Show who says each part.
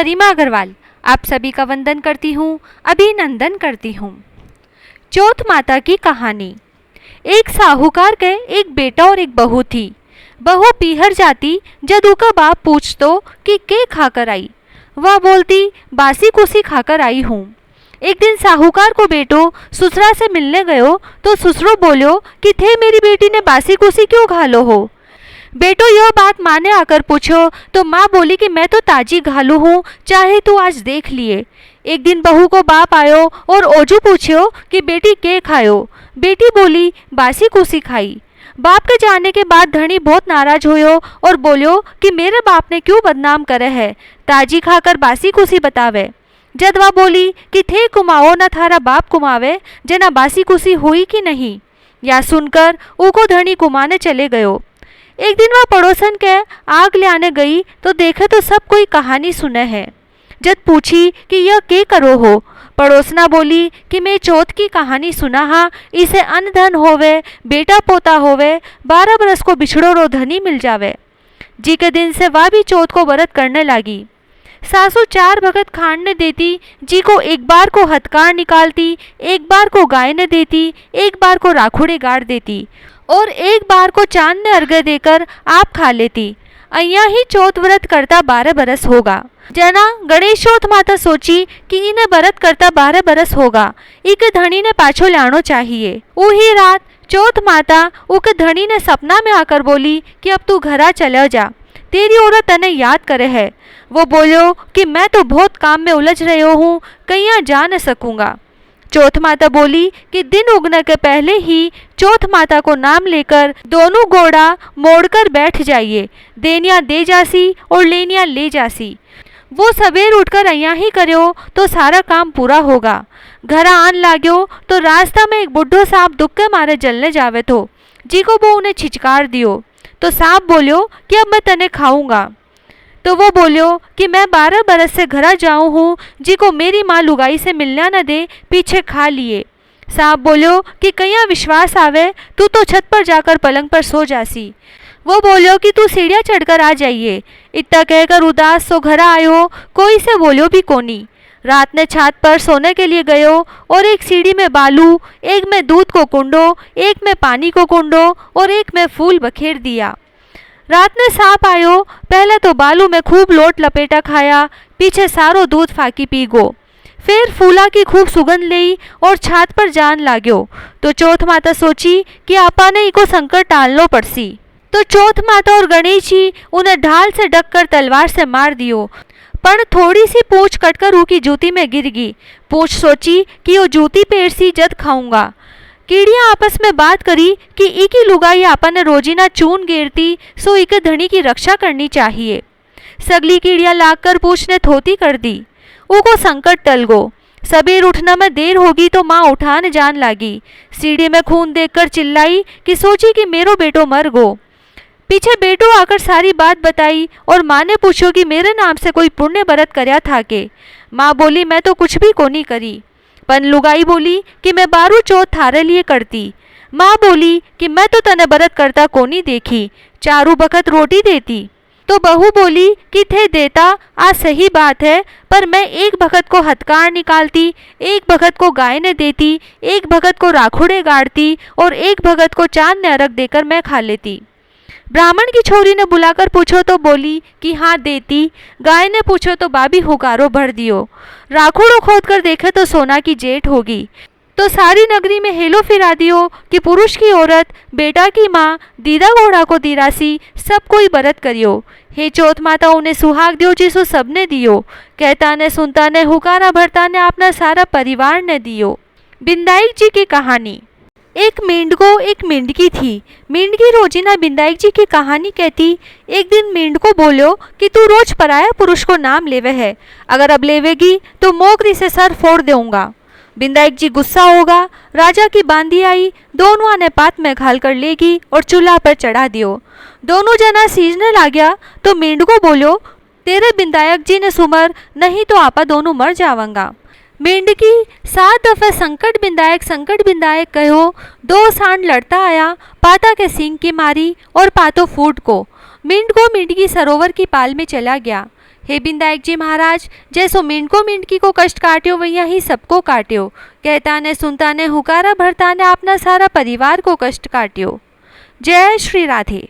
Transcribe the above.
Speaker 1: गरिमा अग्रवाल आप सभी का वंदन करती हूँ, अभिनंदन करती हूँ। चौथ माता की कहानी। एक साहूकार के एक बेटा और एक बहू थी। बहू पीहर जाती जद उका बाप पूछतो कि के खाकर आई, वह बोलती बासी कुसी खाकर आई हूँ। एक दिन साहूकार को बेटो ससुरा से मिलने गयो तो ससुरो बोलो कि थे मेरी बेटी ने बासी कुसी क्यों घालो हो। बेटो यह बात माने आकर पूछो तो माँ बोली कि मैं तो ताजी घालू हूँ, चाहे तू आज देख लिए। एक दिन बहू को बाप आयो और ओजू पूछो कि बेटी के खायो। बेटी बोली बासी कुसी खाई। बाप के जाने के बाद धनी बहुत नाराज होयो और बोलियो कि मेरे बाप ने क्यों बदनाम करे है, ताजी खाकर बासी कुसी बतावे। जद वह बोली कि थे कुमाओ न थारा बाप कुमावे, जना बासी कुसी हुई कि नहीं। या सुनकर उको धनी कुमाने चले गयो। एक दिन वह पड़ोसन के आग ले आने गई तो देखे तो सब कोई कहानी सुने है। जब पूछी कि यह के करो हो, पड़ोसना बोली कि मैं चौथ की कहानी सुना हा, इसे अन्न धन होवे, बेटा पोता होवे, 12 बरस को बिछड़ो रो धनी मिल जावे। जी के दिन से वह भी चौथ को व्रत करने लगी। सासू 4 भगत खांड ने देती, जी को एक बार को हथकार निकालती, एक बार को गाय ने देती, एक बार को राखुड़े गाड़ देती और एक बार को चांद ने अर्घ्य देकर आप खा लेती। अय्या ही चौथ व्रत करता 12 बरस होगा। जना गणेश चौथ माता सोची कि इन्हें व्रत करता 12 बरस होगा, इके धनी ने पाछो लानो चाहिए। वही रात चौथ माता उके धनी ने सपना में आकर बोली कि अब तू घरा चला जा, तेरी औरत तने याद करे है। वो बोलो कि मैं तो बहुत काम में उलझ रही हूँ, कहीं जा न सकूंगा। चौथ माता बोली कि दिन उगने के पहले ही चौथ माता को नाम लेकर दोनों घोड़ा मोड़कर बैठ जाइए, देनिया दे जासी और लेनिया ले जासी। वो सवेर उठकर अय्या ही करो तो सारा काम पूरा होगा। घर आन लाग्यो तो रास्ता में एक बुढ़ो सांप दुख के मारे जलने जावे तो जी को वो उन्हें छिचकार दियो तो सांप बोलियो कि अब मैं तने खाऊंगा। तो वो बोलियो कि मैं 12 बरस से घरा जाऊँ हूँ, जी को मेरी माँ लुगाई से मिलना न दे, पीछे खा लिए। सांप बोलियो कि कहीं विश्वास आवे, तू तो छत पर जाकर पलंग पर सो जासी। वो बोलियो कि तू सीढ़ियाँ चढ़कर आ जाइए। इतना कहकर उदास सो घरा आयो, कोई से बोलियो भी कोनी। रात ने छत पर सोने के लिए गयो और एक सीढ़ी में बालू, एक में दूध को कुंडो, एक में पानी को कुंडो और एक में फूल बखेर दिया। रात ने सांप आयो, पहले तो बालू में खूब लोट लपेटा खाया, पीछे सारो दूध फाकी पी गो। फिर फूला की खूब सुगंध ली और छात पर जान लाग्यो। तो चौथ माता सोची कि आपा ने इको संकट टालनो पड़सी। तो चौथ माता और गणेश जी उन्हें ढाल से ढककर तलवार से मार दियो, पर थोड़ी सी पूंछ कटकर उनकी जूती में गिर गई। पूंछ सोची कि वो जूती पेरसी जद खाऊंगा। कीड़ियाँ आपस में बात करी कि इकी लुगाई आपा ने रोजीना चून गेरती, सो इके धनी की रक्षा करनी चाहिए। सगली कीड़ियाँ लाकर पूछ ने थोती कर दी। उको संकट टल गो। सबेर उठना में देर होगी तो माँ उठाने जान लागी। सीढ़ी में खून देखकर चिल्लाई कि सोची कि मेरो बेटो मर गो। पीछे बेटो आकर सारी बात बताई और माँ ने पूछो कि मेरे नाम से कोई पुण्य व्रत करया था के। माँ बोली मैं तो कुछ भी कोनी करी। पन लुगाई बोली कि मैं 12 चौथ थारे लिए करती। माँ बोली कि मैं तो तने व्रत करता कोनी देखी, 4 बखत रोटी देती। तो बहू बोली कि थे देता आज सही बात है, पर मैं एक भगत को हथकार निकालती, एक भगत को गाय ने देती, एक भगत को राखुड़े गाड़ती और एक भगत को चांद ने अर्घ देकर मैं खा लेती। ब्राह्मण की छोरी ने बुलाकर पूछो तो बोली कि हाँ देती। गाय ने पूछो तो बाबी हुकारो भर दियो। राखुड़ो खोद कर देखे तो सोना की जेठ होगी। तो सारी नगरी में हेलो फिरा दियो कि पुरुष की औरत, बेटा की माँ, दीदा घोड़ा को दिरासी, सब कोई व्रत करियो। हे चौथ माता उन्हें सुहाग दियो जिसो सबने दियो। कहता ने सुनता ने हुकारा भरता ने अपना सारा परिवार ने दियो। बिंदाई जी की कहानी। एक मेंढको एक मेंढकी थी। मेंढकी रोजीना बिंदाई जी की कहानी कहती। एक दिन मेंढको बोलो कि तू रोज पराया पुरुष को नाम लेवे है, अगर अब लेवेगी तो मोगरी से सर फोड़ दूंगा। बिंदाई जी गुस्सा होगा। राजा की बांदी आई, दोनों ने पात में घाल कर लेगी और चूल्हा पर चढ़ा दियो। दोनों जना सीजने लाग्या तो मेंढको बोलो तेरे बिंदायक जी ने सुमर, नहीं तो आपा दोनों मर जावंगा। मेंढकी 7 दफे संकट बिंदायक कहो। 2 सांड लड़ता आया, पाता के सींग की मारी और पातो फूट को। मेंढको मेंढकी सरोवर की पाल में चला गया। हे बिंदायक जी महाराज, जैसो मिंडको मिंडकी को कष्ट काट्यो वैया ही सबको काट्यो। कहता ने सुनता ने हुकारा भरता ने अपना सारा परिवार को कष्ट काट्यो। जय श्री राधे।